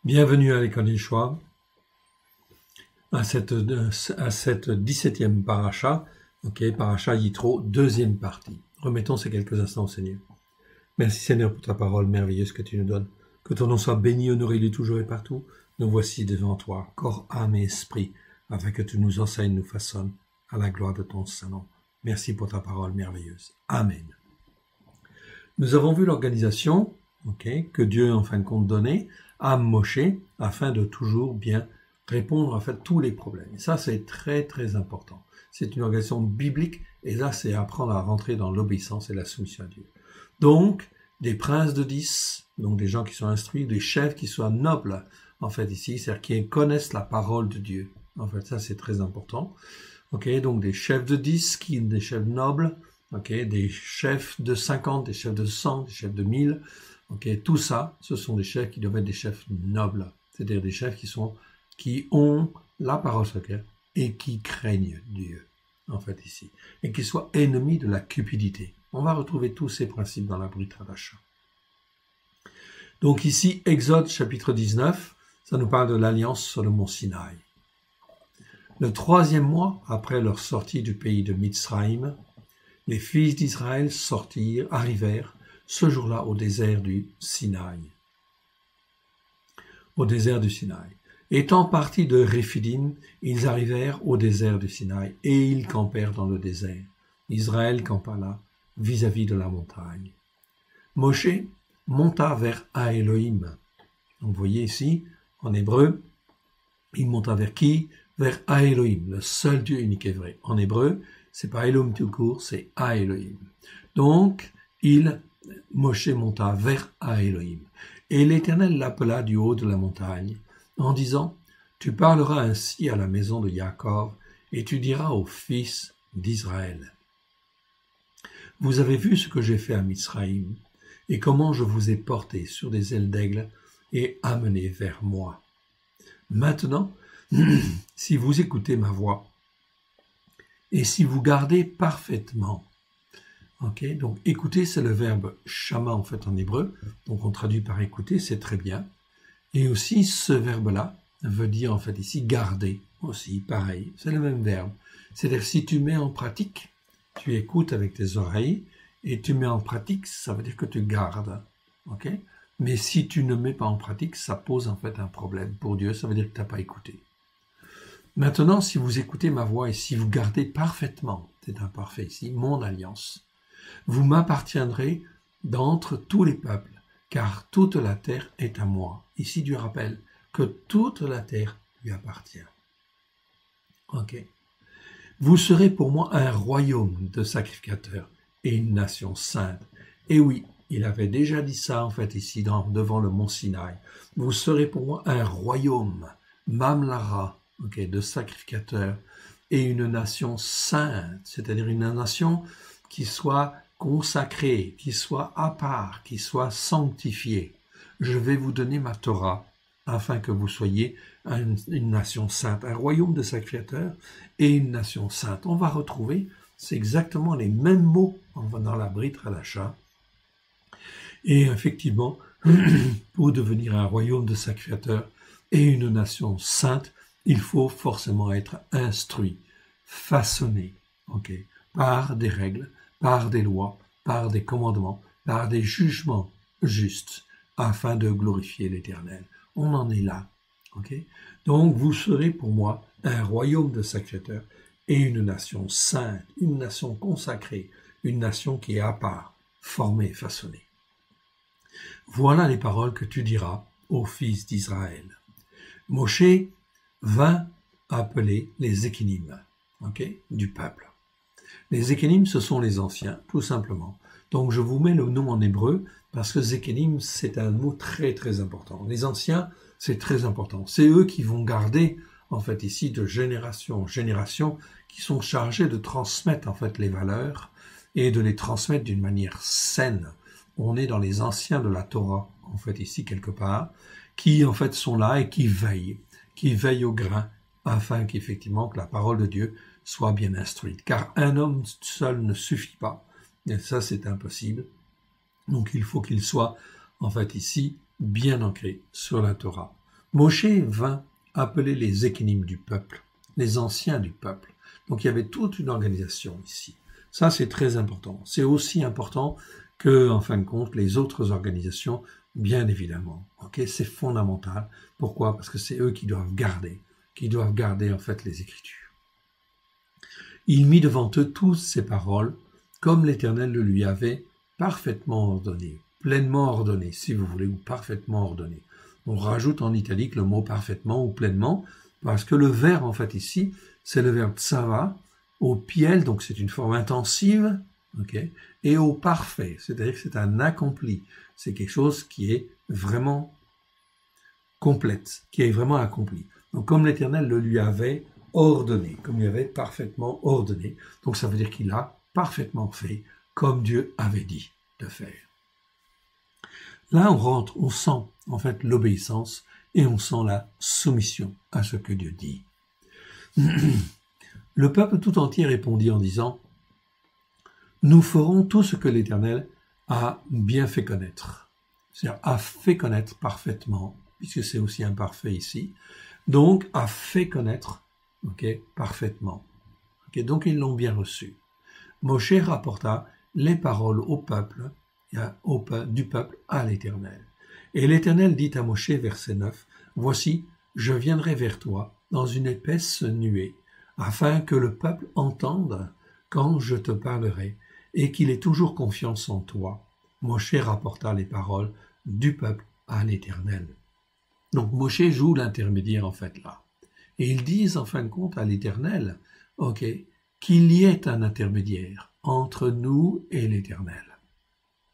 Bienvenue à l'école Yeshua, à cette 17e paracha, paracha Yitro, deuxième partie. Remettons ces quelques instants au Seigneur. Merci Seigneur pour ta parole merveilleuse que tu nous donnes. Que ton nom soit béni, honoré de toujours et partout. Nous voici devant toi, corps, âme et esprit, afin que tu nous enseignes, nous façonnes, à la gloire de ton Saint-Nom. Merci pour ta parole merveilleuse. Amen. Nous avons vu l'organisation que Dieu, en fin de compte, donnait à Moshe, afin de toujours bien répondre à tous les problèmes. Et ça, c'est très, très important. C'est une organisation biblique, et là, c'est apprendre à rentrer dans l'obéissance et la soumission à Dieu. Donc, des princes de 10, donc des gens qui sont instruits, des chefs qui soient nobles, ici, c'est-à-dire qui connaissent la parole de Dieu. Ça, c'est très important. Donc des chefs de 10, des chefs nobles, des chefs de 50, des chefs de 100, des chefs de 1000, tout ça, ce sont des chefs qui doivent être des chefs nobles, c'est-à-dire des chefs qui ont la parole sacrée et qui craignent Dieu, ici, et qui soient ennemis de la cupidité. On va retrouver tous ces principes dans la Brit Hadasha. Donc ici, Exode chapitre 19, ça nous parle de l'alliance sur le mont Sinaï. Le 3e mois après leur sortie du pays de Mitzraïm, les fils d'Israël arrivèrent ce jour-là au désert du Sinaï. Au désert du Sinaï. Étant partis de Réphidim, ils arrivèrent au désert du Sinaï et ils campèrent dans le désert. Israël campa là, vis-à-vis de la montagne. Moshe monta vers Elohim. Donc vous voyez ici, en hébreu, il monta vers qui? Vers Elohim, le seul Dieu unique et vrai. En hébreu, c'est pas Elohim tout court, c'est Elohim. Donc, Moshe monta vers Elohim. Et l'Éternel l'appela du haut de la montagne, en disant, « Tu parleras ainsi à la maison de Jacob, et tu diras aux fils d'Israël. Vous avez vu ce que j'ai fait à Mitzraïm, et comment je vous ai porté sur des ailes d'aigle et amené vers moi. Maintenant, si vous écoutez ma voix, et si vous gardez parfaitement, donc écouter, c'est le verbe shama en hébreu, donc on traduit par écouter, c'est très bien. Et aussi, ce verbe-là veut dire ici garder, aussi, pareil, c'est le même verbe. C'est-à-dire si tu mets en pratique, tu écoutes avec tes oreilles, et tu mets en pratique, ça veut dire que tu gardes, Mais si tu ne mets pas en pratique, ça pose un problème pour Dieu, ça veut dire que tu n'as pas écouté. Maintenant, si vous écoutez ma voix et si vous gardez parfaitement, c'est imparfait ici, mon alliance, vous m'appartiendrez d'entre tous les peuples, car toute la terre est à moi. Ici, Dieu rappelle que toute la terre lui appartient. Vous serez pour moi un royaume de sacrificateurs et une nation sainte. Et oui, il avait déjà dit ça ici devant le mont Sinaï. Vous serez pour moi un royaume, mamlara, de sacrificateurs et une nation sainte, c'est-à-dire une nation qui soit consacrée, qui soit à part, qui soit sanctifiée. Je vais vous donner ma Torah afin que vous soyez une nation sainte, un royaume de sacrificateurs et une nation sainte. On va retrouver, c'est exactement les mêmes mots dans la Brit Hadasha. Et effectivement, pour devenir un royaume de sacrificateurs et une nation sainte, il faut forcément être instruit, façonné, par des règles, par des lois, par des commandements, par des jugements justes, afin de glorifier l'Éternel. On en est là, Donc, vous serez pour moi un royaume de sacrificateurs et une nation sainte, une nation consacrée, une nation qui est à part, formée, façonnée. Voilà les paroles que tu diras aux fils d'Israël. Moshe vint appeler les Ékénim, du peuple. Les Ékénim, ce sont les anciens, tout simplement. Donc je vous mets le nom en hébreu, parce que Ékénim, c'est un mot très très important. Les anciens, c'est très important. C'est eux qui vont garder, ici, de génération en génération, qui sont chargés de transmettre, les valeurs, et de les transmettre d'une manière saine. On est dans les anciens de la Torah, ici, quelque part, qui, sont là et qui veillent au grain, afin qu'effectivement, que la parole de Dieu soit bien instruite. Car un homme seul ne suffit pas. Et ça, c'est impossible. Donc, il faut qu'il soit, ici, bien ancré sur la Torah. Moshe vint appeler les équinim du peuple, les anciens du peuple. Donc il y avait toute une organisation ici. Ça, c'est très important. C'est aussi important que, en fin de compte, les autres organisations, bien évidemment. Okay, c'est fondamental. Pourquoi? Parce que c'est eux qui doivent garder en fait les Écritures. Il mit devant eux toutes ces paroles, comme l'Éternel le lui avait parfaitement ordonné, pleinement ordonné, si vous voulez, ou parfaitement ordonné. On rajoute en italique le mot parfaitement ou pleinement, parce que le verbe, en fait, ici, c'est le verbe tsava, au piel, donc c'est une forme intensive, okay, et au parfait, c'est-à-dire que c'est un accompli. C'est quelque chose qui est vraiment complète, qui est vraiment accompli. Donc, comme l'Éternel le lui avait ordonné, comme il avait parfaitement ordonné. Donc ça veut dire qu'il a parfaitement fait comme Dieu avait dit de faire. Là, on sent en fait l'obéissance et on sent la soumission à ce que Dieu dit. Le peuple tout entier répondit en disant « Nous ferons tout ce que l'Éternel a bien fait connaître. » C'est-à-dire a fait connaître parfaitement, puisque c'est aussi imparfait ici. Donc, a fait connaître parfaitement. Donc, ils l'ont bien reçu. Moshe rapporta les paroles du peuple à l'Éternel. Et l'Éternel dit à Moshe, verset 9, « Voici, je viendrai vers toi dans une épaisse nuée, afin que le peuple entende quand je te parlerai, et qu'il ait toujours confiance en toi. » Moshe rapporta les paroles du peuple à l'Éternel. Donc Moshe joue l'intermédiaire en fait là. Et ils disent en fin de compte à l'Éternel, qu'il y ait un intermédiaire entre nous et l'Éternel.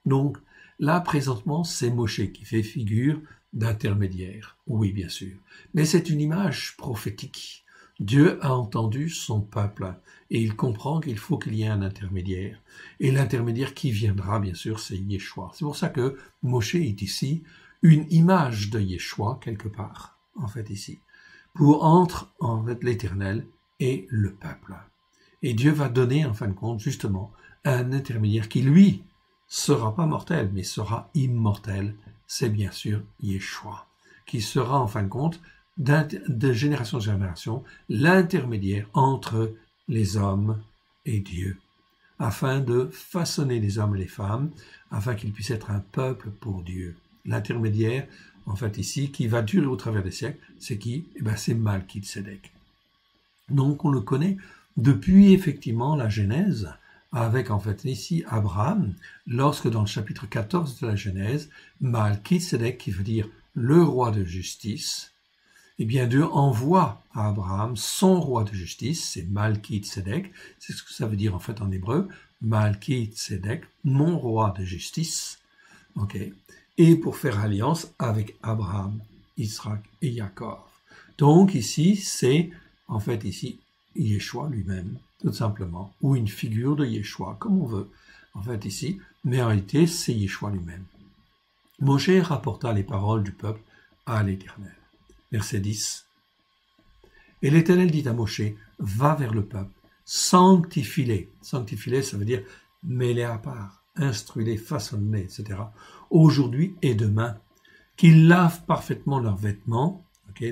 Donc là présentement c'est Moshe qui fait figure d'intermédiaire, oui bien sûr. Mais c'est une image prophétique. Dieu a entendu son peuple et il comprend qu'il faut qu'il y ait un intermédiaire. Et l'intermédiaire qui viendra bien sûr c'est Yeshua. C'est pour ça que Moshe est ici une image de Yeshua quelque part, en fait ici, pour entre en fait l'Éternel et le peuple. Et Dieu va donner en fin de compte justement un intermédiaire qui lui sera pas mortel mais sera immortel, c'est bien sûr Yeshua, qui sera en fin de compte de génération en génération l'intermédiaire entre les hommes et Dieu, afin de façonner les hommes et les femmes, afin qu'ils puissent être un peuple pour Dieu. L'intermédiaire, en fait ici, qui va durer au travers des siècles, c'est qui? C'est Malkitsédek. Donc on le connaît depuis effectivement la Genèse, avec en fait ici Abraham, lorsque dans le chapitre 14 de la Genèse, Malkitsédek, qui veut dire le roi de justice, eh bien Dieu envoie à Abraham son roi de justice, c'est Malkitsédek, c'est ce que ça veut dire en fait en hébreu, Malkitsédek, mon roi de justice, et pour faire alliance avec Abraham, Isaac et Jacob. Donc ici, c'est en fait ici Yeshua lui-même, tout simplement, ou une figure de Yeshua, comme on veut, en fait ici, mais en réalité, c'est Yeshua lui-même. Moshe rapporta les paroles du peuple à l'Éternel. Verset 10. Et l'Éternel dit à Moshe, va vers le peuple, sanctifie-les. Sanctifie-les, ça veut dire mets-les à part, instruis-les, façonne-les, etc. Aujourd'hui et demain, qu'ils lavent parfaitement leurs vêtements,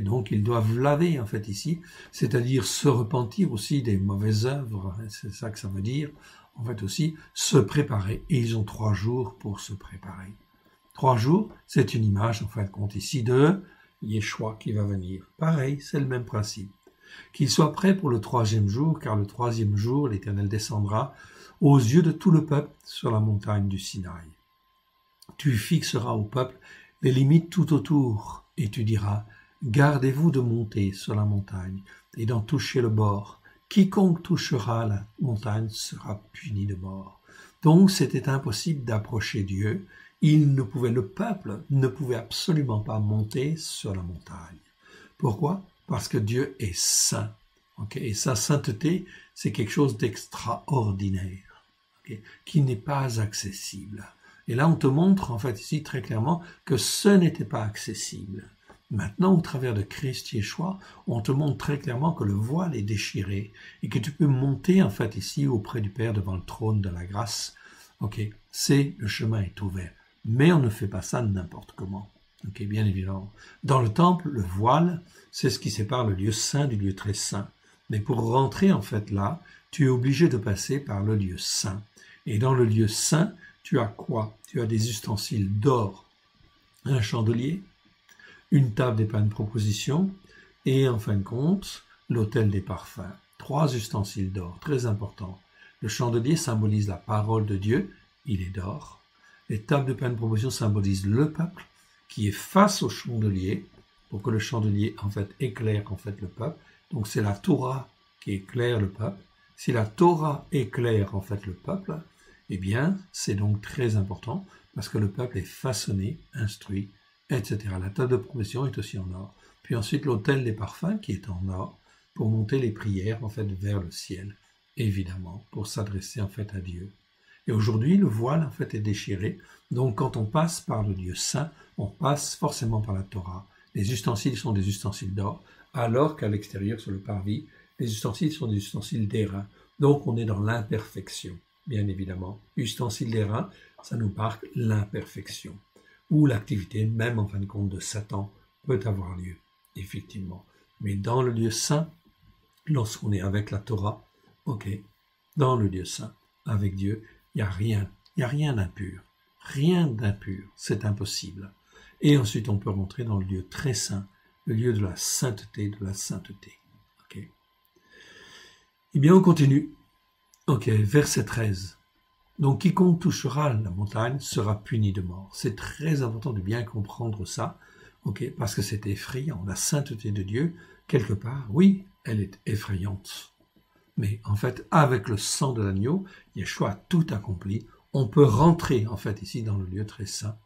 donc ils doivent laver en fait ici, c'est-à-dire se repentir aussi des mauvaises œuvres, c'est ça que ça veut dire, en fait aussi se préparer, et ils ont 3 jours pour se préparer. 3 jours, c'est une image en fin de compte ici de Yeshua qui va venir. Pareil, c'est le même principe. Qu'ils soient prêts pour le 3e jour, car le 3e jour, l'Éternel descendra aux yeux de tout le peuple sur la montagne du Sinaï. Tu fixeras au peuple les limites tout autour, et tu diras, gardez-vous de monter sur la montagne et d'en toucher le bord. Quiconque touchera la montagne sera puni de mort. Donc c'était impossible d'approcher Dieu. Le peuple ne pouvait absolument pas monter sur la montagne. Pourquoi? Parce que Dieu est saint. Et sa sainteté, c'est quelque chose d'extraordinaire, qui n'est pas accessible. Et là, on te montre, en fait, ici, très clairement, que ce n'était pas accessible. Maintenant, au travers de Christ Yeshua, on te montre très clairement que le voile est déchiré et que tu peux monter, en fait, ici, auprès du Père, devant le trône de la grâce. Le chemin est ouvert. Mais on ne fait pas ça n'importe comment. Ok, bien évidemment. Dans le temple, le voile, c'est ce qui sépare le lieu saint du lieu très saint. Mais pour rentrer en fait là, tu es obligé de passer par le lieu saint. Et dans le lieu saint, tu as quoi? Tu as des ustensiles d'or, un chandelier, une table des pains de proposition et en fin de compte, l'autel des parfums. 3 ustensiles d'or, très importants. Le chandelier symbolise la parole de Dieu, il est d'or. Les tables de pains de proposition symbolisent le peuple qui est face au chandelier, pour que le chandelier en fait éclaire en fait le peuple. Donc c'est la Torah qui éclaire le peuple. Si la Torah éclaire en fait le peuple, eh bien c'est donc très important parce que le peuple est façonné, instruit, etc. La table de proposition est aussi en or. Puis ensuite l'autel des parfums qui est en or pour monter les prières en fait vers le ciel, évidemment, pour s'adresser en fait à Dieu. Et aujourd'hui, le voile en fait est déchiré. Donc quand on passe par le lieu saint, on passe forcément par la Torah. Les ustensiles sont des ustensiles d'or, alors qu'à l'extérieur, sur le parvis, les ustensiles sont des ustensiles d'airain. Donc on est dans l'imperfection, bien évidemment. Ustensiles d'airain, ça nous marque l'imperfection. Où l'activité, même en fin de compte, de Satan peut avoir lieu, effectivement. Mais dans le lieu saint, lorsqu'on est avec la Torah, ok, dans le lieu saint, avec Dieu, il n'y a rien d'impur. Rien d'impur, c'est impossible. Et ensuite, on peut rentrer dans le lieu très saint, le lieu de la sainteté, ok. Eh bien, on continue. Ok, verset 13. Donc, quiconque touchera la montagne sera puni de mort. C'est très important de bien comprendre ça, ok, parce que c'est effrayant. La sainteté de Dieu, quelque part, oui, elle est effrayante. Mais en fait, avec le sang de l'agneau, Yeshua a tout accompli. On peut rentrer, en fait, ici dans le lieu très saint,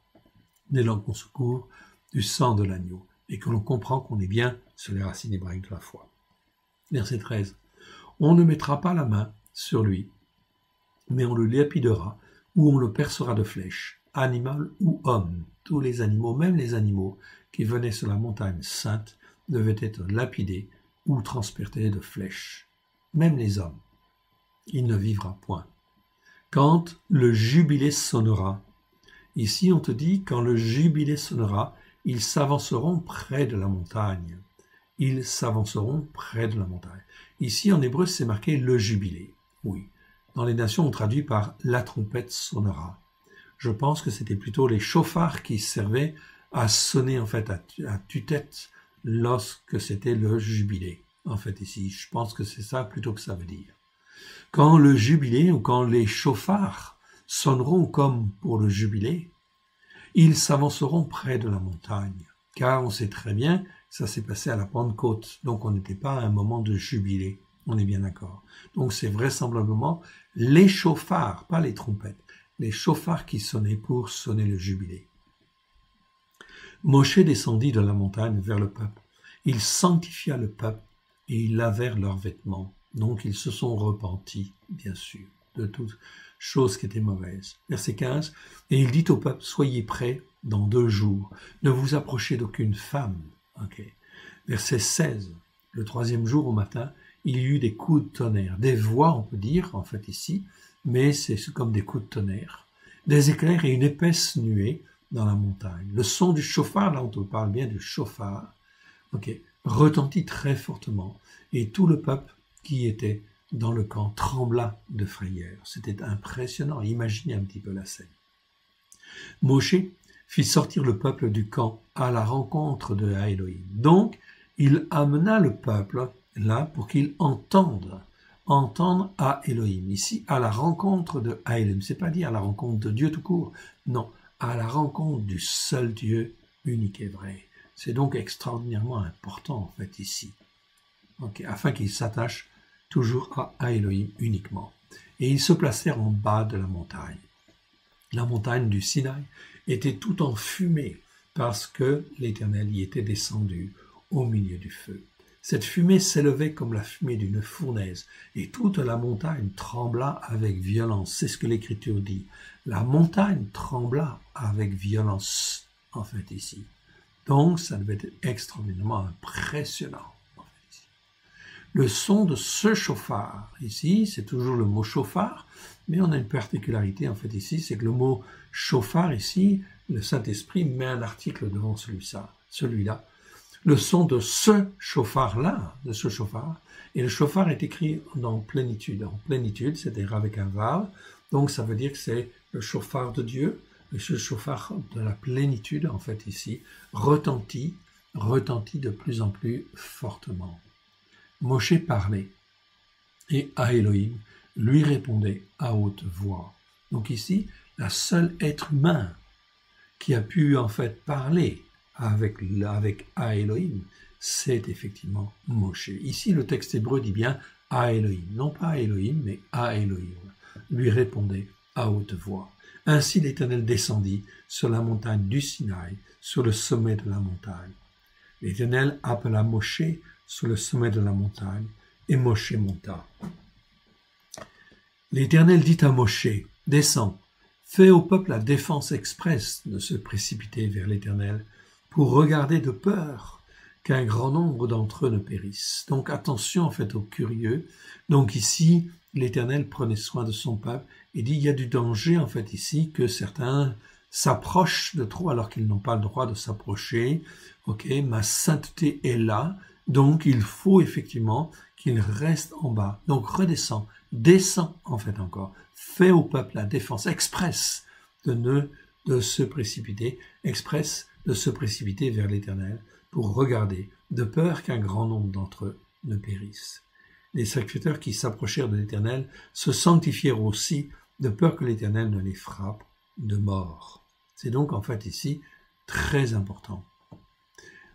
dès lors qu'on se couvre du sang de l'agneau et que l'on comprend qu'on est bien sur les racines hébraïques de la foi. Verset 13. On ne mettra pas la main sur lui, mais on le lapidera ou on le percera de flèches, animal ou homme. Tous les animaux, même les animaux qui venaient sur la montagne sainte, devaient être lapidés ou transpercés de flèches. Même les hommes. Il ne vivra point. Quand le jubilé sonnera, ici on te dit, quand le jubilé sonnera, ils s'avanceront près de la montagne. Ils s'avanceront près de la montagne. Ici en hébreu c'est marqué le jubilé. Oui. Dans les nations on traduit par la trompette sonnera. Je pense que c'était plutôt les chauffards qui servaient à sonner en fait à tue-tête lorsque c'était le jubilé. En fait, ici, je pense que c'est ça plutôt que ça veut dire. Quand le jubilé ou quand les chauffards sonneront comme pour le jubilé, ils s'avanceront près de la montagne, car on sait très bien que ça s'est passé à la Pentecôte, donc on n'était pas à un moment de jubilé, on est bien d'accord. Donc c'est vraisemblablement les chauffards, pas les trompettes, les chauffards qui sonnaient pour sonner le jubilé. Moshe descendit de la montagne vers le peuple. Il sanctifia le peuple et ils lavèrent leurs vêtements. Donc ils se sont repentis, bien sûr, de toute chose qui était mauvaise. Verset 15. Et il dit au peuple, soyez prêts dans 2 jours. Ne vous approchez d'aucune femme. Okay. Verset 16. Le 3e jour au matin, il y eut des coups de tonnerre. Des voix, on peut dire, en fait ici, mais c'est comme des coups de tonnerre. Des éclairs et une épaisse nuée dans la montagne. Le son du chauffard, là on te parle bien du chauffard, retentit très fortement, et tout le peuple qui était dans le camp trembla de frayeur. C'était impressionnant, imaginez un petit peu la scène. Moshe fit sortir le peuple du camp à la rencontre de Elohim. Donc, il amena le peuple là pour qu'il entende à Elohim. Ici, à la rencontre de Elohim. C'est pas dit à la rencontre de Dieu tout court. Non, à la rencontre du seul Dieu unique et vrai. C'est donc extraordinairement important, en fait, ici. Afin qu'ils s'attachent toujours à Elohim uniquement. Et ils se placèrent en bas de la montagne. La montagne du Sinaï était tout en fumée parce que l'Éternel y était descendu au milieu du feu. Cette fumée s'élevait comme la fumée d'une fournaise et toute la montagne trembla avec violence. C'est ce que l'Écriture dit. La montagne trembla avec violence, en fait, ici. Donc, ça devait être extraordinairement impressionnant. Le son de ce chauffard, ici, c'est toujours le mot chauffard, mais on a une particularité, en fait, ici, c'est que le mot chauffard, ici, le Saint-Esprit met un article devant celui-là. Le son de ce chauffard-là, de ce chauffard, et le chauffard est écrit en plénitude, c'est-à-dire avec un vav, donc ça veut dire que c'est le chauffard de Dieu, et ce chauffard de la plénitude, en fait ici, retentit de plus en plus fortement. Moshe parlait, et à Elohim lui répondait à haute voix. Donc ici, la seule être humain qui a pu en fait parler avec à Elohim, c'est effectivement Moshe. Ici, le texte hébreu dit bien à Elohim, non pas à Elohim, mais à Elohim, lui répondait à haute voix. Ainsi l'Éternel descendit sur la montagne du Sinaï, sur le sommet de la montagne. L'Éternel appela Moshe sur le sommet de la montagne, et Moshe monta. L'Éternel dit à Moshe, « Descends, fais au peuple la défense expresse de se précipiter vers l'Éternel, pour regarder de peur qu'un grand nombre d'entre eux ne périssent. » Donc attention en fait aux curieux. Donc ici, l'Éternel prenait soin de son peuple et dit, il y a du danger en fait ici que certains s'approchent de trop alors qu'ils n'ont pas le droit de s'approcher. Ok, ma sainteté est là, donc il faut effectivement qu'il reste en bas. Donc redescends, descends en fait encore, fais au peuple la défense express de se précipiter, vers l'Éternel pour regarder, de peur qu'un grand nombre d'entre eux ne périssent. Les sacrificateurs qui s'approchèrent de l'Éternel se sanctifièrent aussi, de peur que l'Éternel ne les frappe de mort. C'est donc en fait ici très important.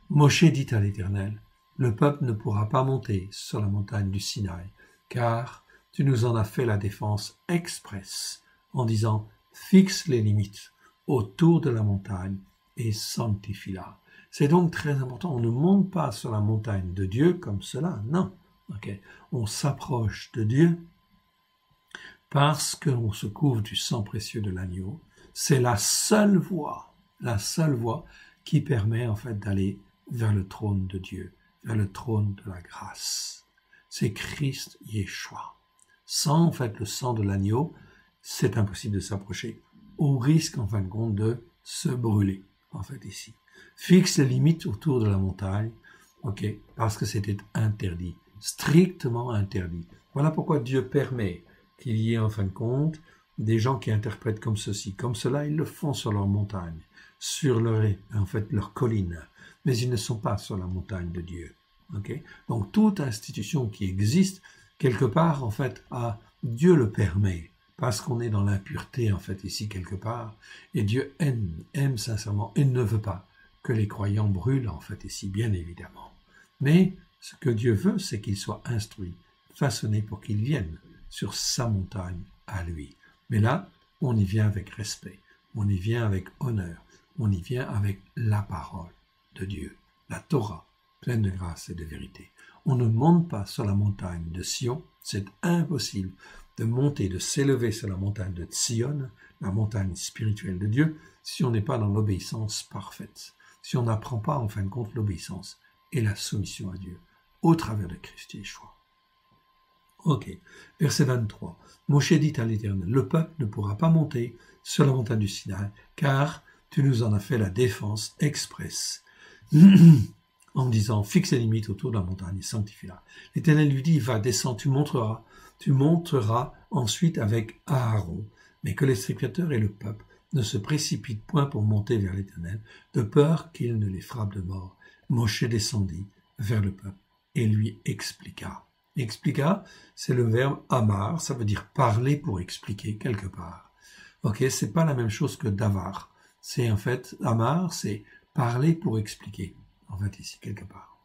Moshe dit à l'Éternel, « Le peuple ne pourra pas monter sur la montagne du Sinaï, car tu nous en as fait la défense expresse, en disant, fixe les limites autour de la montagne et sanctifie-la. » C'est donc très important, on ne monte pas sur la montagne de Dieu comme cela, non. Okay. On s'approche de Dieu parce qu'on se couvre du sang précieux de l'agneau. C'est la seule voie qui permet en fait d'aller vers le trône de Dieu, vers le trône de la grâce. C'est Christ Yeshua. Sans en fait le sang de l'agneau, c'est impossible de s'approcher, au risque en fin de compte de se brûler, en fait ici. Fixe les limites autour de la montagne, ok, parce que c'était interdit, strictement interdit. Voilà pourquoi Dieu permet qu'il y ait en fin de compte des gens qui interprètent comme ceci, comme cela, ils le font sur leur montagne, sur leur colline, mais ils ne sont pas sur la montagne de Dieu. Okay? Donc toute institution qui existe, quelque part, en fait, Dieu le permet, parce qu'on est dans l'impureté, en fait, ici, quelque part, et Dieu aime sincèrement, et ne veut pas que les croyants brûlent, en fait, ici, bien évidemment. Mais ce que Dieu veut, c'est qu'ils soient instruits, façonnés pour qu'ils viennent sur sa montagne à lui. Mais là, on y vient avec respect, on y vient avec honneur, on y vient avec la parole de Dieu, la Torah, pleine de grâce et de vérité. On ne monte pas sur la montagne de Sion, c'est impossible de monter, de s'élever sur la montagne de Sion, la montagne spirituelle de Dieu, si on n'est pas dans l'obéissance parfaite, si on n'apprend pas en fin de compte l'obéissance et la soumission à Dieu, au travers de Christ Yeshua. Ok, verset 23. Moshe dit à l'Éternel, le peuple ne pourra pas monter sur la montagne du Sinaï, car tu nous en as fait la défense expresse, en disant, fixe les limites autour de la montagne et sanctifie-la. L'Éternel lui dit, va, descends, tu monteras ensuite avec Aaron, mais que les sacrificateurs et le peuple ne se précipitent point pour monter vers l'Éternel, de peur qu'il ne les frappe de mort. Moshe descendit vers le peuple et lui expliqua. Expliqua, c'est le verbe amar, ça veut dire parler pour expliquer quelque part. Ok, c'est pas la même chose que davar. C'est en fait, amar, c'est parler pour expliquer, en fait ici quelque part.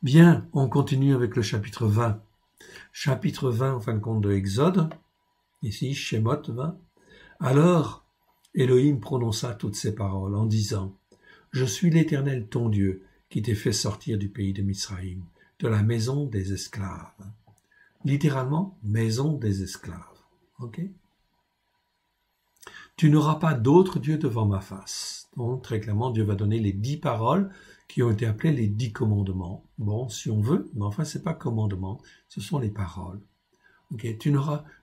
Bien, on continue avec le chapitre 20. Chapitre 20, en fin de compte, de Exode, ici, Shemot 20. Alors, Elohim prononça toutes ces paroles en disant, « Je suis l'Éternel ton Dieu, qui t'ai fait sortir du pays de Mizraïm, de la maison des esclaves. » Littéralement, maison des esclaves. Ok? « Tu n'auras pas d'autre Dieu devant ma face. » Donc, très clairement, Dieu va donner les 10 paroles qui ont été appelées les 10 commandements. Bon, si on veut, mais enfin, c'est pas commandement, ce sont les paroles. Okay,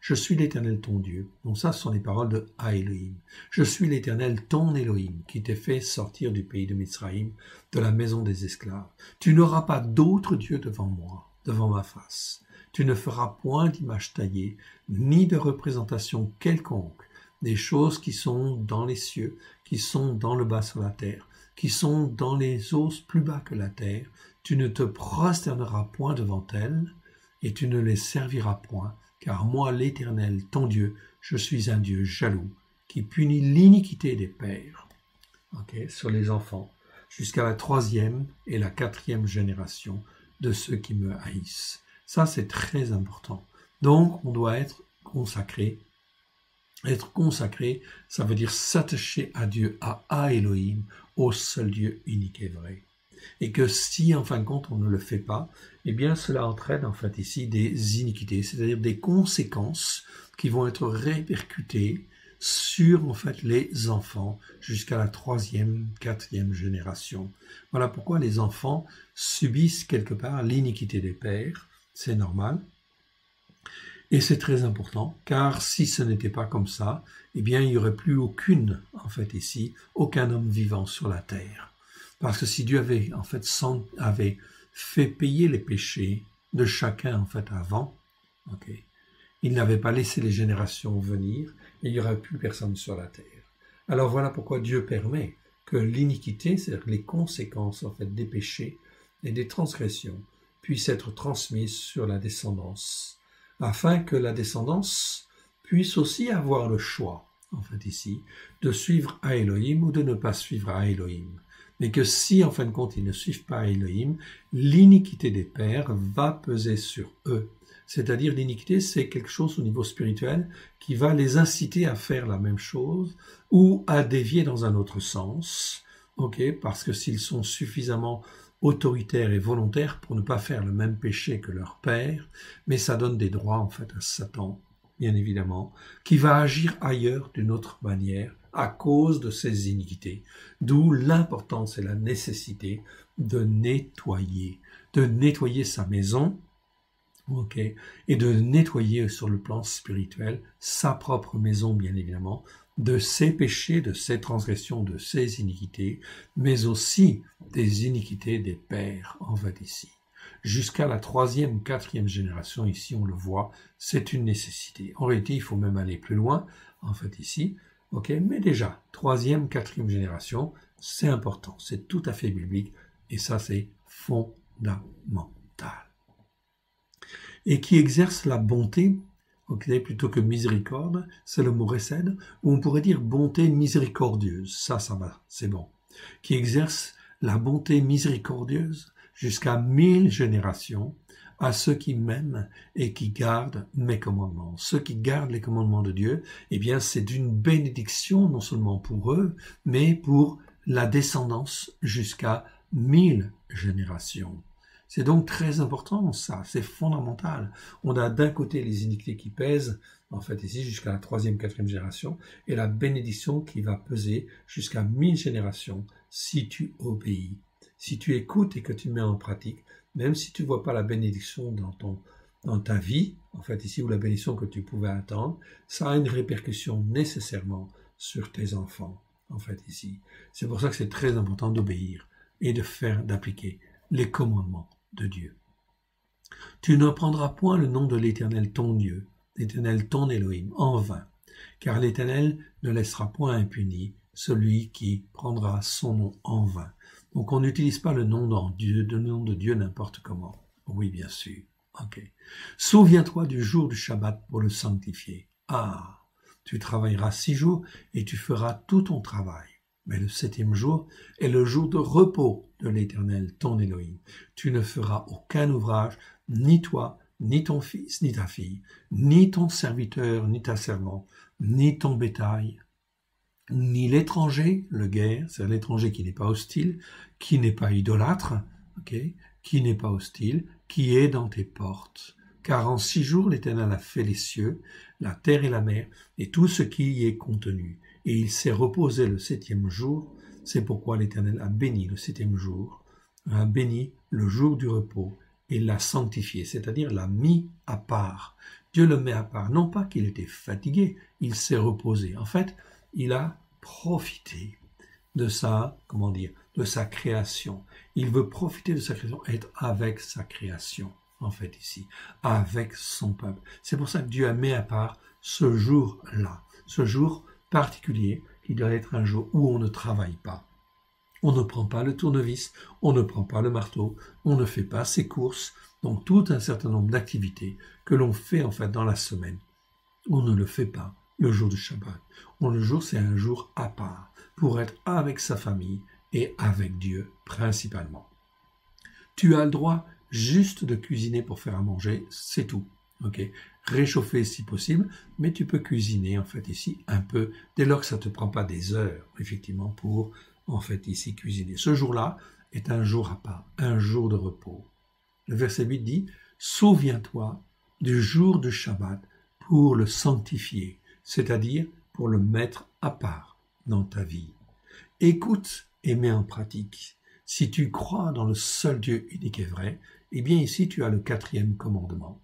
je suis l'Éternel ton Dieu. Donc ça, ce sont les paroles de Elohim. Je suis l'Éternel ton Elohim, qui t'ai fait sortir du pays de Mizraïm, de la maison des esclaves. Tu n'auras pas d'autre Dieu devant moi, devant ma face. Tu ne feras point d'image taillée, ni de représentation quelconque des choses qui sont dans les cieux, qui sont dans le bas sur la terre, qui sont dans les os plus bas que la terre. Tu ne te prosterneras point devant elles, et tu ne les serviras point, car moi, l'Éternel, ton Dieu, je suis un Dieu jaloux, qui punit l'iniquité des pères, sur les enfants, jusqu'à la 3e et la 4e génération de ceux qui me haïssent. Ça, c'est très important. Donc, on doit être consacré. Être consacré, ça veut dire s'attacher à Dieu, à Elohim, au seul Dieu unique et vrai. Et que si, en fin de compte, on ne le fait pas, eh bien, cela entraîne, en fait, ici, des iniquités, c'est-à-dire des conséquences qui vont être répercutées sur, en fait, les enfants jusqu'à la 3e, 4e génération. Voilà pourquoi les enfants subissent quelque part l'iniquité des pères. C'est normal. Et c'est très important, car si ce n'était pas comme ça, eh bien, il n'y aurait plus aucun homme vivant sur la terre. Parce que si Dieu avait, en fait, avait fait payer les péchés de chacun, en fait, avant, il n'avait pas laissé les générations venir, et il n'y aurait plus personne sur la terre. Alors voilà pourquoi Dieu permet que l'iniquité, c'est-à-dire les conséquences, en fait, des péchés et des transgressions, puissent être transmises sur la descendance, afin que la descendance puisse aussi avoir le choix, en fait, ici, de suivre à Elohim ou de ne pas suivre à Elohim. Mais que si, en fin de compte, ils ne suivent pas Elohim, l'iniquité des pères va peser sur eux. C'est-à-dire, l'iniquité, c'est quelque chose au niveau spirituel qui va les inciter à faire la même chose ou à dévier dans un autre sens, parce que s'ils sont suffisamment autoritaires et volontaires pour ne pas faire le même péché que leur père, mais ça donne des droits, en fait, à Satan, bien évidemment, qui va agir ailleurs d'une autre manière, à cause de ces iniquités, d'où l'importance et la nécessité de nettoyer sa maison, et de nettoyer sur le plan spirituel sa propre maison, bien évidemment, de ses péchés, de ses transgressions, de ses iniquités, mais aussi des iniquités des pères, en fait, ici. Jusqu'à la 3e, 4e génération, ici, on le voit, c'est une nécessité. En réalité, il faut même aller plus loin, en fait, ici, mais déjà, 3e, 4e génération, c'est important, c'est tout à fait biblique, et ça, c'est fondamental. Et qui exerce la bonté, plutôt que miséricorde, c'est le mot récède, ou on pourrait dire bonté miséricordieuse, ça va, c'est bon. Qui exerce la bonté miséricordieuse jusqu'à 1000 générations, à ceux qui m'aiment et qui gardent mes commandements. Ceux qui gardent les commandements de Dieu, eh bien, c'est d'une bénédiction, non seulement pour eux, mais pour la descendance jusqu'à 1000 générations. C'est donc très important, ça, c'est fondamental. On a d'un côté les iniquités qui pèsent, en fait, ici, jusqu'à la 3e, 4e génération, et la bénédiction qui va peser jusqu'à 1000 générations si tu obéis. Si tu écoutes et que tu mets en pratique, même si tu ne vois pas la bénédiction dans ta vie, en fait, ici, ou la bénédiction que tu pouvais attendre, ça a une répercussion nécessairement sur tes enfants, en fait, ici. C'est pour ça que c'est très important d'obéir et d'appliquer les commandements de Dieu. Tu ne prendras point le nom de l'Éternel ton Dieu, l'Éternel ton Elohim, en vain, car l'Éternel ne laissera point impuni celui qui prendra son nom en vain. Donc on n'utilise pas le nom de Dieu n'importe comment. Oui, bien sûr. Souviens-toi du jour du Shabbat pour le sanctifier. Tu travailleras 6 jours et tu feras tout ton travail. Mais le 7e jour est le jour de repos de l'Éternel, ton Elohim. Tu ne feras aucun ouvrage, ni toi, ni ton fils, ni ta fille, ni ton serviteur, ni ta servante, ni ton bétail, ni l'étranger, le guerre, c'est-à-dire l'étranger qui n'est pas hostile, qui n'est pas idolâtre, qui n'est pas hostile, qui est dans tes portes. Car en 6 jours, l'Éternel a fait les cieux, la terre et la mer, et tout ce qui y est contenu. Et il s'est reposé le 7e jour, c'est pourquoi l'Éternel a béni le 7e jour, a béni le jour du repos, et l'a sanctifié, c'est-à-dire l'a mis à part, Dieu le met à part. Non pas qu'il était fatigué, il s'est reposé. En fait, il a profité de de sa création. Il veut profiter de sa création, être avec sa création, en fait, ici, avec son peuple. C'est pour ça que Dieu a mis à part ce jour-là, ce jour particulier qui doit être un jour où on ne travaille pas. On ne prend pas le tournevis, on ne prend pas le marteau, on ne fait pas ses courses, donc tout un certain nombre d'activités que l'on fait en fait dans la semaine. On ne le fait pas le jour du Shabbat. Le jour, c'est un jour à part pour être avec sa famille et avec Dieu principalement. Tu as le droit juste de cuisiner pour faire à manger, c'est tout. Okay. Réchauffer si possible, mais tu peux cuisiner en fait ici un peu dès lors que ça ne te prend pas des heures effectivement pour en fait ici cuisiner. Ce jour-là est un jour à part, un jour de repos. Le verset 8 dit « Souviens-toi du jour du Shabbat pour le sanctifier, c'est-à-dire pour le mettre à part dans ta vie. Écoute et mets en pratique. Si tu crois dans le seul Dieu unique et vrai, eh bien ici tu as le 4e commandement,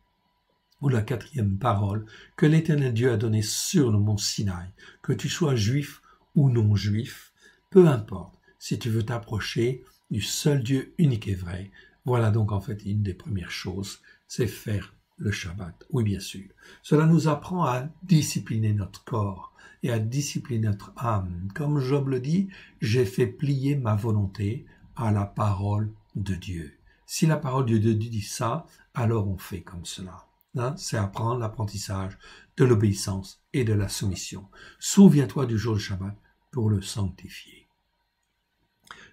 ou la 4e parole que l'Éternel Dieu a donnée sur le mont Sinaï, que tu sois juif ou non juif, peu importe, si tu veux t'approcher du seul Dieu unique et vrai, voilà donc en fait une des premières choses, c'est faire le Shabbat. Oui, bien sûr. Cela nous apprend à discipliner notre corps et à discipliner notre âme. Comme Job le dit, j'ai fait plier ma volonté à la parole de Dieu. Si la parole de Dieu dit ça, alors on fait comme cela. C'est apprendre l'apprentissage de l'obéissance et de la soumission. Souviens-toi du jour du Shabbat pour le sanctifier.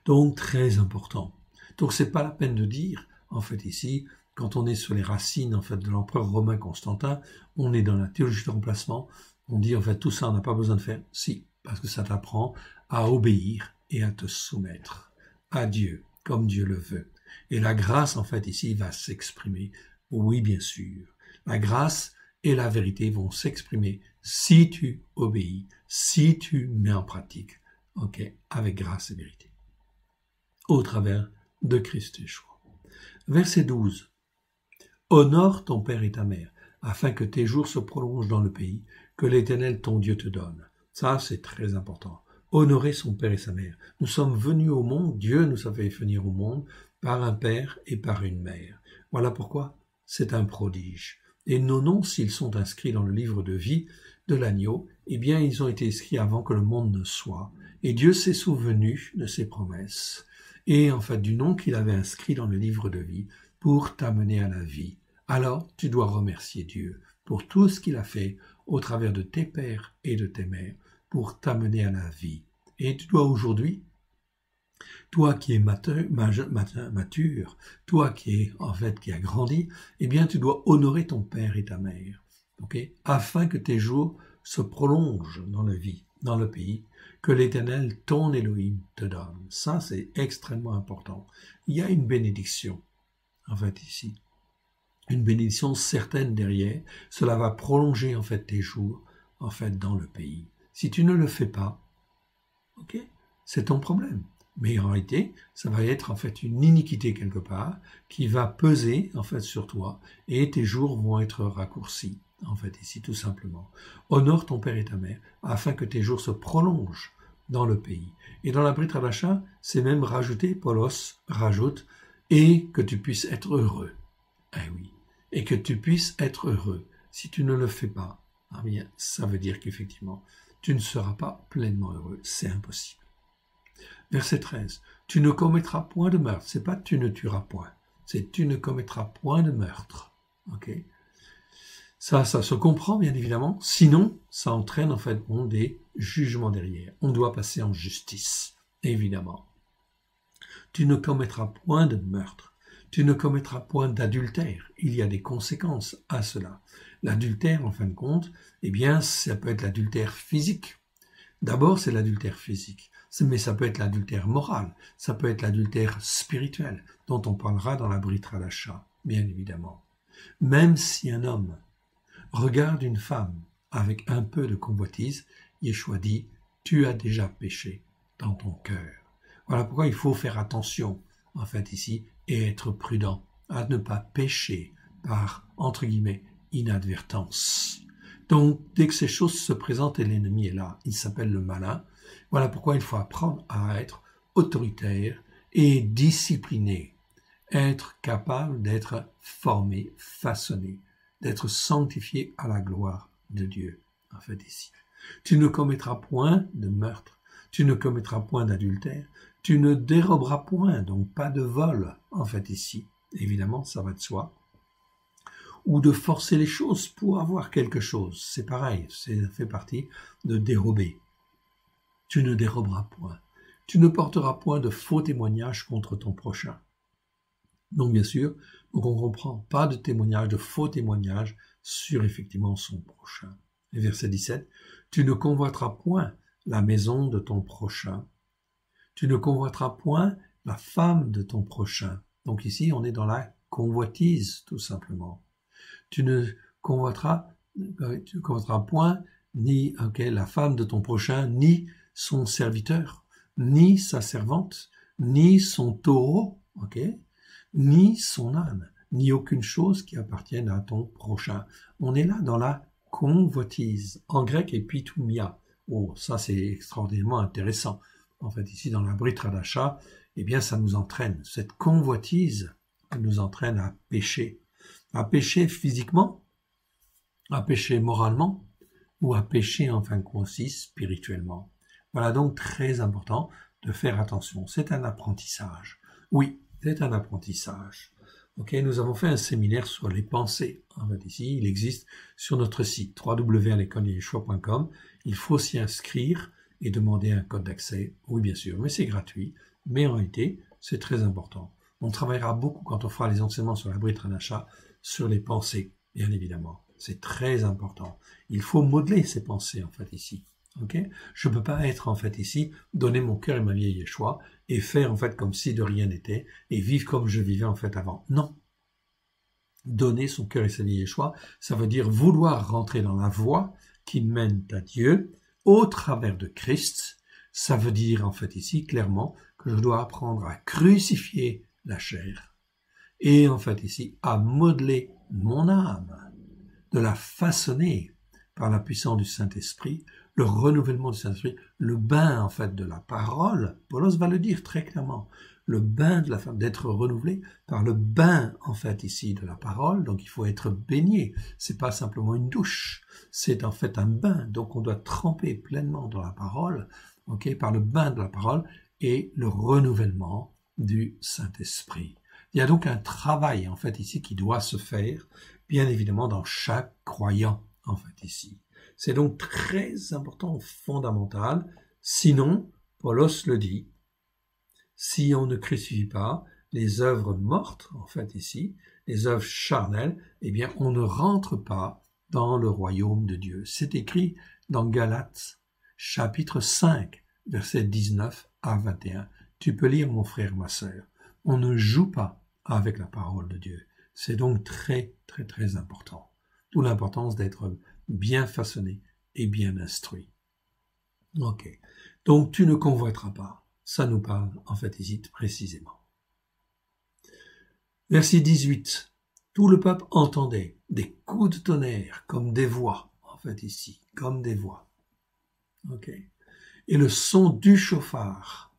Donc, très important. Donc, c'est pas la peine de dire, en fait, ici, quand on est sur les racines, en fait, de l'empereur romain Constantin, on est dans la théologie de remplacement, on dit, en fait, tout ça, on n'a pas besoin de faire. Si, parce que ça t'apprend à obéir et à te soumettre à Dieu, comme Dieu le veut. Et la grâce, en fait, ici, va s'exprimer. Oui, bien sûr. La grâce et la vérité vont s'exprimer si tu obéis, si tu mets en pratique, avec grâce et vérité, au travers de Christ Yeshua. Verset 12. Honore ton père et ta mère, afin que tes jours se prolongent dans le pays que l'Éternel ton Dieu te donne. Ça, c'est très important. Honorer son père et sa mère. Nous sommes venus au monde, Dieu nous a fait venir au monde par un père et par une mère. Voilà pourquoi c'est un prodige. Et nos noms, s'ils sont inscrits dans le livre de vie de l'agneau, eh bien, ils ont été inscrits avant que le monde ne soit. Et Dieu s'est souvenu de ses promesses. Et en fait, du nom qu'il avait inscrit dans le livre de vie pour t'amener à la vie. Alors, tu dois remercier Dieu pour tout ce qu'il a fait au travers de tes pères et de tes mères pour t'amener à la vie. Et tu dois aujourd'hui, toi qui es mature, toi qui es en fait qui a grandi, eh bien tu dois honorer ton père et ta mère, afin que tes jours se prolongent dans la vie, dans le pays que l'Éternel, ton Elohim, te donne. Ça, c'est extrêmement important. Il y a une bénédiction, en fait, ici. Une bénédiction certaine derrière. Cela va prolonger, en fait, tes jours, en fait, dans le pays. Si tu ne le fais pas, c'est ton problème. Mais en réalité, ça va être en fait une iniquité quelque part qui va peser en fait sur toi et tes jours vont être raccourcis en fait ici tout simplement. Honore ton père et ta mère afin que tes jours se prolongent dans le pays. Et dans la Brit Hadasha, c'est même rajouté, Paulos rajoute, et que tu puisses être heureux. Eh oui, et que tu puisses être heureux. Si tu ne le fais pas, eh bien, ça veut dire qu'effectivement, tu ne seras pas pleinement heureux. C'est impossible. Verset 13. Tu ne commettras point de meurtre. C'est pas tu ne tueras point. C'est tu ne commettras point de meurtre. Ça se comprend bien évidemment. Sinon, ça entraîne en fait des jugements derrière. On doit passer en justice, évidemment. Tu ne commettras point de meurtre. Tu ne commettras point d'adultère. Il y a des conséquences à cela. L'adultère, en fin de compte, eh bien, ça peut être l'adultère physique. D'abord, c'est l'adultère physique. Mais ça peut être l'adultère moral, ça peut être l'adultère spirituel, dont on parlera dans la Brit Hadasha, bien évidemment. Même si un homme regarde une femme avec un peu de convoitise, Yeshua dit, tu as déjà péché dans ton cœur. Voilà pourquoi il faut faire attention, en fait, ici, et être prudent, à ne pas pécher par, entre guillemets, inadvertance. Donc, dès que ces choses se présentent et l'ennemi est là, il s'appelle le malin. Voilà pourquoi il faut apprendre à être autoritaire et discipliné, être capable d'être formé, façonné, d'être sanctifié à la gloire de Dieu, en fait ici. Tu ne commettras point de meurtre, tu ne commettras point d'adultère, tu ne déroberas point, donc pas de vol, en fait ici. Évidemment, ça va de soi. Ou de forcer les choses pour avoir quelque chose. C'est pareil, ça fait partie de dérober. Tu ne déroberas point. Tu ne porteras point de faux témoignages contre ton prochain. Donc bien sûr, donc on comprend pas de témoignage, de faux témoignages sur effectivement son prochain. Et verset 17, tu ne convoiteras point la maison de ton prochain. Tu ne convoiteras point la femme de ton prochain. Donc ici, on est dans la convoitise, tout simplement. Tu ne convoiteras point ni la femme de ton prochain, ni son serviteur, ni sa servante, ni son taureau, ni son âne, ni aucune chose qui appartienne à ton prochain. On est là dans la convoitise. En grec, epithumia. Oh, ça c'est extraordinairement intéressant. En fait, ici, dans la Brit Hadasha, eh bien, ça nous entraîne. Cette convoitise, elle nous entraîne à pécher. À pécher physiquement, à pécher moralement, ou à pécher, en fin de compte, aussi spirituellement. Voilà donc très important de faire attention. C'est un apprentissage. Oui, c'est un apprentissage. Nous avons fait un séminaire sur les pensées. En fait, ici, il existe sur notre site www.lecoledeyeshua.com. Il faut s'y inscrire et demander un code d'accès. Oui, bien sûr, mais c'est gratuit. Mais en réalité, c'est très important. On travaillera beaucoup quand on fera les enseignements sur la Brit Hadasha, sur les pensées, bien évidemment. C'est très important. Il faut modeler ces pensées, en fait, ici. Je ne peux pas être, en fait, ici, donner mon cœur et ma vie à Yeshua et faire, en fait, comme si de rien n'était et vivre comme je vivais, en fait, avant. Non. Donner son cœur et sa vie à Yeshua, ça veut dire vouloir rentrer dans la voie qui mène à Dieu au travers de Christ. Ça veut dire, en fait, ici, clairement, que je dois apprendre à crucifier la chair et, en fait, ici, à modeler mon âme, de la façonner par la puissance du Saint-Esprit, le renouvellement du Saint-Esprit, le bain, en fait, de la parole. Paulos va le dire très clairement. Le bain de la femme, d'être renouvelé par le bain, en fait, ici, de la parole. Donc, il faut être baigné. C'est pas simplement une douche. C'est, en fait, un bain. Donc, on doit tremper pleinement dans la parole, par le bain de la parole et le renouvellement du Saint-Esprit. Il y a donc un travail, en fait, ici, qui doit se faire, bien évidemment, dans chaque croyant, en fait, ici. C'est donc très important, fondamental. Sinon, Paulos le dit, si on ne crucifie pas les œuvres mortes, en fait, ici, les œuvres charnelles, eh bien, on ne rentre pas dans le royaume de Dieu. C'est écrit dans Galates, chapitre 5, versets 19 à 21. Tu peux lire, mon frère, ma sœur. On ne joue pas avec la parole de Dieu. C'est donc très, très, très important. D'où l'importance d'être bien façonné et bien instruit. Donc tu ne convoiteras pas. Ça nous parle, en fait, ici, précisément. Verset 18. Tout le peuple entendait des coups de tonnerre comme des voix, en fait, ici, comme des voix. Et le son du chauffard.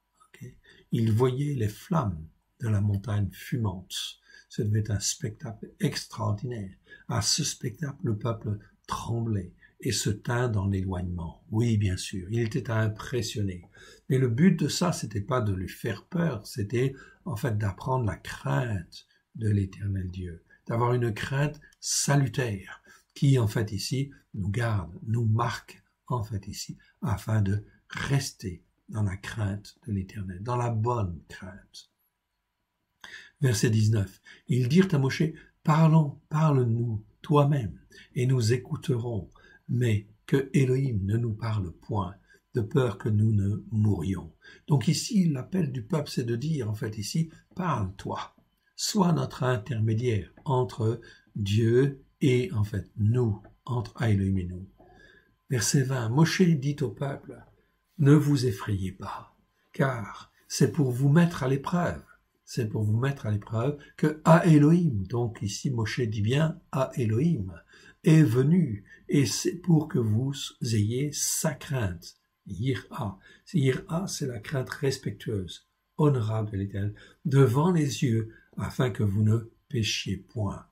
Il voyait les flammes de la montagne fumante. Ce devait être un spectacle extraordinaire. À ce spectacle, le peuple tremblait et se tint dans l'éloignement. Oui, bien sûr, il était impressionné. Mais le but de ça, c'était pas de lui faire peur, c'était en fait d'apprendre la crainte de l'Éternel Dieu, d'avoir une crainte salutaire qui, en fait, ici, nous garde, nous marque, en fait, ici, afin de rester dans la crainte de l'Éternel, dans la bonne crainte. Verset 19. Ils dirent à Moshe, parle-nous toi-même, et nous écouterons, mais que Elohim ne nous parle point, de peur que nous ne mourions. Donc ici, l'appel du peuple, c'est de dire, en fait, ici, parle-toi, sois notre intermédiaire entre Dieu et, en fait, nous, entre Elohim et nous. Verset 20, Moshe dit au peuple, ne vous effrayez pas, car c'est pour vous mettre à l'épreuve. C'est pour vous mettre à l'épreuve que à Elohim, donc ici Moshe dit bien à Elohim, est venu, et c'est pour que vous ayez sa crainte. Yira. Yira, c'est la crainte respectueuse, honorable de l'Éternel, devant les yeux, afin que vous ne péchiez point.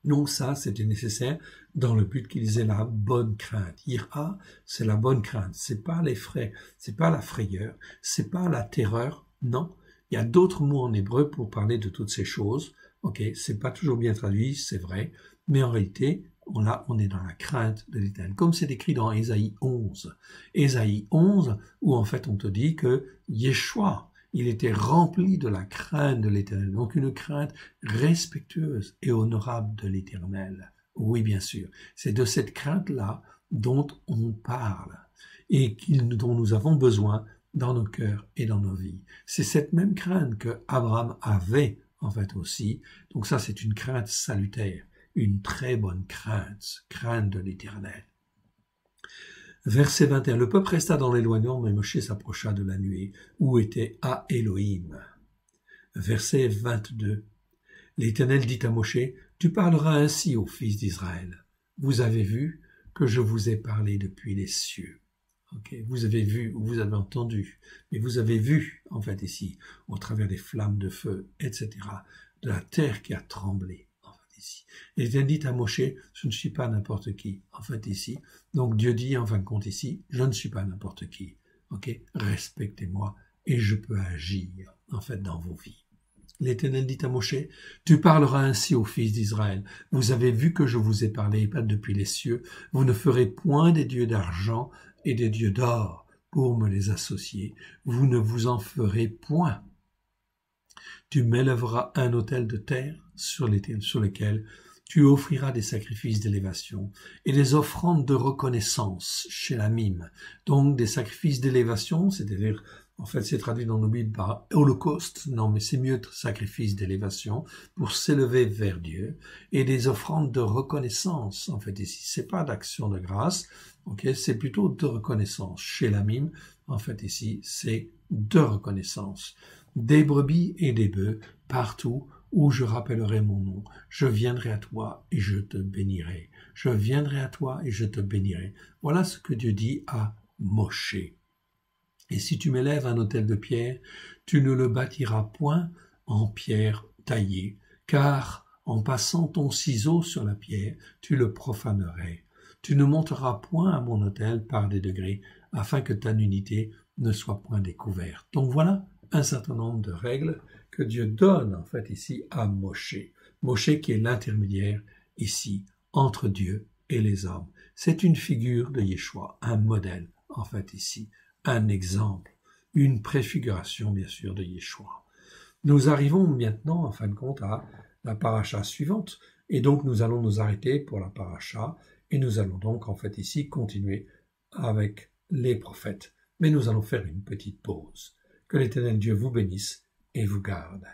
Donc ça, c'était nécessaire dans le but qu'ils aient la bonne crainte. Yira, c'est la bonne crainte. C'est pas l'effray, c'est pas la frayeur, c'est pas la terreur. Non, il y a d'autres mots en hébreu pour parler de toutes ces choses. Ok, c'est pas toujours bien traduit, c'est vrai, mais en réalité, on est dans la crainte de l'Éternel, comme c'est écrit dans Ésaïe 11. Ésaïe 11, où en fait on te dit que Yeshua, il était rempli de la crainte de l'Éternel, donc une crainte respectueuse et honorable de l'Éternel. Oui, bien sûr, c'est de cette crainte-là dont on parle et dont nous avons besoin dans nos cœurs et dans nos vies. C'est cette même crainte que Abraham avait en fait aussi, donc ça c'est une crainte salutaire, une très bonne crainte, crainte de l'Éternel. Verset 21. Le peuple resta dans l'éloignement, mais Moshe s'approcha de la nuée, où était à Elohim. Verset 22. L'Éternel dit à Moshe, tu parleras ainsi aux fils d'Israël. Vous avez vu que je vous ai parlé depuis les cieux. Okay. Vous avez vu, vous avez entendu, mais vous avez vu, en fait, ici, au travers des flammes de feu, etc., de la terre qui a tremblé. Et Dieu dit à Moshe, je ne suis pas n'importe qui, en fait, ici. Donc Dieu dit, en fin de compte, ici, je ne suis pas n'importe qui. Ok, respectez-moi et je peux agir, en fait, dans vos vies. L'Éternel dit à Moshe, tu parleras ainsi aux fils d'Israël. Vous avez vu que je vous ai parlé depuis les cieux. Vous ne ferez point des dieux d'argent et des dieux d'or pour me les associer. Vous ne vous en ferez point. Tu m'élèveras un autel de terre sur lequel tu offriras des sacrifices d'élévation et des offrandes de reconnaissance chez la mime. Donc des sacrifices d'élévation, c'est-à-dire, en fait c'est traduit dans nos Bibles par holocauste, non mais c'est mieux sacrifice d'élévation pour s'élever vers Dieu, et des offrandes de reconnaissance, en fait ici, c'est pas d'action de grâce, ok, c'est plutôt de reconnaissance. Chez la mime, en fait ici, c'est de reconnaissance. Des brebis et des bœufs, partout où je rappellerai mon nom. Je viendrai à toi et je te bénirai. Je viendrai à toi et je te bénirai. Voilà ce que Dieu dit à Moshe. Et si tu m'élèves un autel de pierre, tu ne le bâtiras point en pierre taillée, car en passant ton ciseau sur la pierre, tu le profanerais. Tu ne monteras point à mon autel par des degrés, afin que ta nudité ne soit point découverte. Donc voilà un certain nombre de règles que Dieu donne en fait ici à Moshe. Moshe qui est l'intermédiaire ici entre Dieu et les hommes. C'est une figure de Yeshua, un modèle en fait ici, un exemple, une préfiguration bien sûr de Yeshua. Nous arrivons maintenant en fin de compte à la paracha suivante et donc nous allons nous arrêter pour la paracha et nous allons donc en fait ici continuer avec les prophètes. Mais nous allons faire une petite pause. Que l'Éternel Dieu vous bénisse et vous garde.